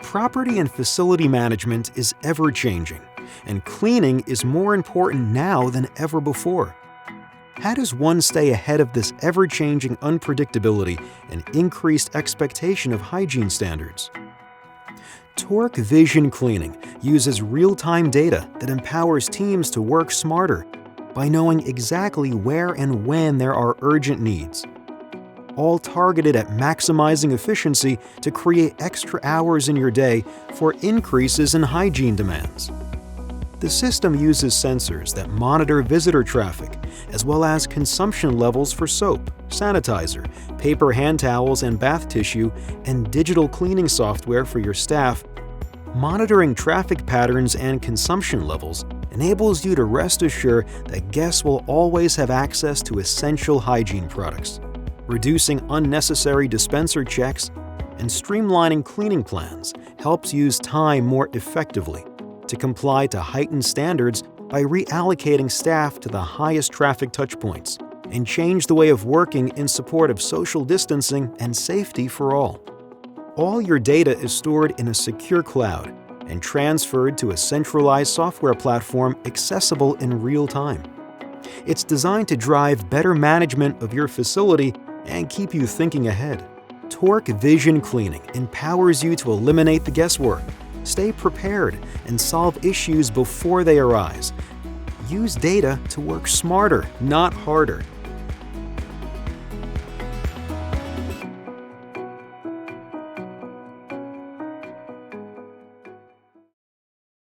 Property and facility management is ever-changing, and cleaning is more important now than ever before. How does one stay ahead of this ever-changing unpredictability and increased expectation of hygiene standards? Tork Vision Cleaning uses real-time data that empowers teams to work smarter by knowing exactly where and when there are urgent needs, all targeted at maximizing efficiency to create extra hours in your day for increases in hygiene demands. The system uses sensors that monitor visitor traffic, as well as consumption levels for soap, sanitizer, paper hand towels and bath tissue, and digital cleaning software for your staff. Monitoring traffic patterns and consumption levels enables you to rest assured that guests will always have access to essential hygiene products, reducing unnecessary dispenser checks, and streamlining cleaning plans helps use time more effectively to comply to heightened standards by reallocating staff to the highest traffic touchpoints and change the way of working in support of social distancing and safety for all. All your data is stored in a secure cloud and transferred to a centralized software platform accessible in real time. It's designed to drive better management of your facility and keep you thinking ahead. Tork Vision Cleaning empowers you to eliminate the guesswork, stay prepared, and solve issues before they arise. Use data to work smarter, not harder.